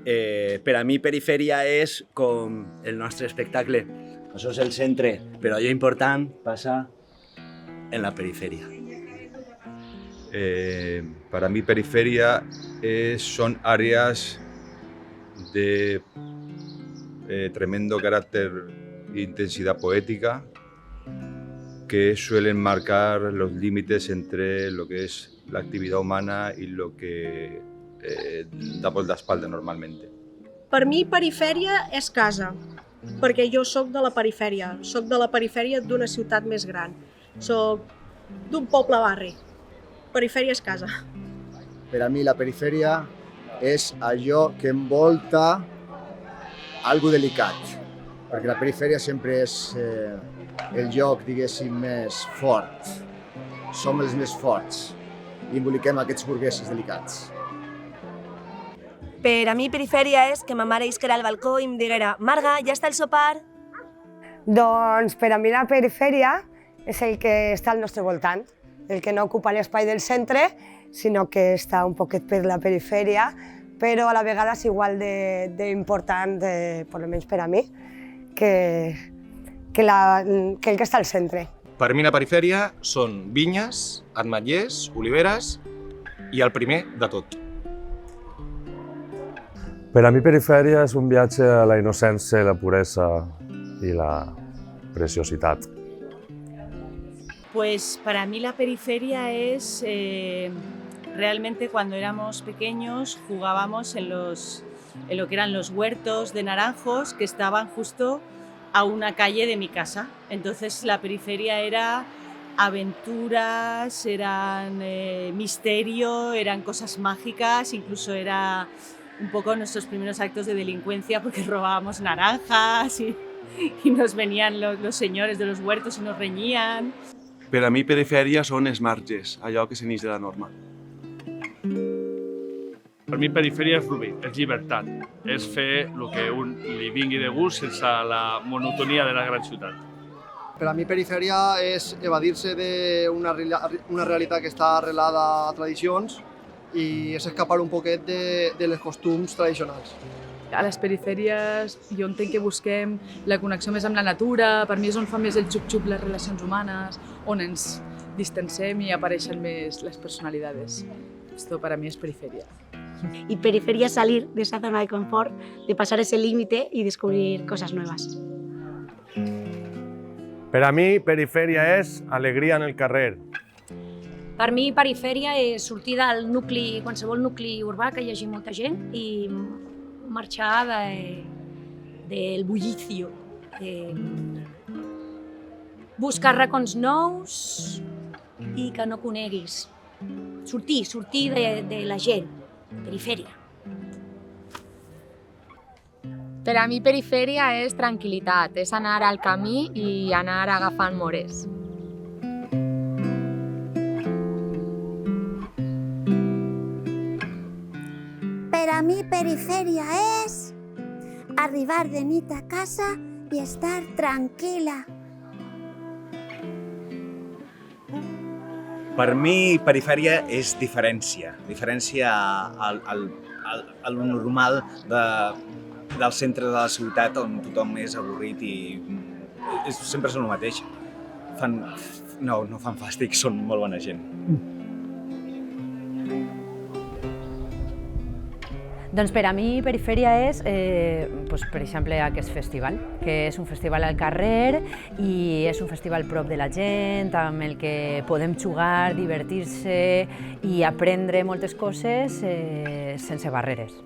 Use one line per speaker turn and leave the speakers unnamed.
Per a mi perifèria és com el nostre espectacle. Això és el centre, però allò important passa en la perifèria.
Para mí periferia son áreas de tremendo carácter e intensidad poética que suelen marcar los límites entre lo que es la actividad humana y lo que damos la espalda normalmente.
Per mi, perifèria és casa, perquè jo sóc de la perifèria d'una ciutat més gran, sóc d'un poble-barri. Perifèria és casa.
Per a mi la perifèria és allò que envolta algo delicat, perquè la perifèria sempre és el lloc, diguéssim, més fort. Som els més forts i emboliquem aquests burguesos delicats.
Per a mi perifèria és que ma mare isquera al balcó i em diguera «Marga, ja està el sopar?»
Doncs per a mi la perifèria és el que està al nostre voltant, el que no ocupa l'espai del centre, sinó que està un poquet per la perifèria, però a la vegada és igual d'important, almenys per a mi, que el que està al centre.
Per mi la perifèria són vinyes, ametllers, oliveres i el primer de tot.
Per a mi perifèria és un viatge a la innocència, la puresa i la preciositat.
Pues para mí la periferia es realmente cuando éramos pequeños jugábamos en lo que eran los huertos de naranjos que estaban justo a una calle de mi casa. Entonces la periferia era aventuras, eran misterio, eran cosas mágicas, incluso era un poco nuestros primeros actos de delincuencia porque robábamos naranjas y nos venían los señores de los huertos y nos reñían.
Per a mi perifèria són els marges, allò que s'enix de la norma.
Per mi perifèria és Rubí, és llibertat, és fer el que un li vingui de gust sense la monotonia de la gran ciutat.
Per a mi perifèria és evadir-se d'una realitat que està arrelada a tradicions i és escapar un poquet de les costums tradicionals.
A les perifèries jo entenc que busquem la connexió més amb la natura, per mi és on fa més el xup-xup les relacions humanes, on ens distancem i apareixen més les personalitats. Esto para mí es periferia.
Y periferia es salir de esa zona de confort, de pasar ese límite y descubrir cosas nuevas.
Per a mi, perifèria és alegria en el carrer.
Per mi, perifèria és sortir del nucli, qualsevol nucli urbà que hi hagi molta gent i marxar del bullicio. Buscar racons nous i que no coneguis. Sortir de la gent, perifèria.
Per a mi perifèria és tranquil·litat, és anar al camí i anar agafant mores.
Per a mi perifèria és arribar de nit a casa i estar tranquil·la.
Per mi, perifèria és diferència. Diferència a lo normal del centre de la ciutat on tothom és avorrit i sempre són el mateix. No fan fàstic, són molt bona gent.
Doncs per a mi perifèria és, per exemple, aquest festival, que és un festival al carrer i és un festival prop de la gent, amb el que podem jugar, divertir-se i aprendre moltes coses sense barreres.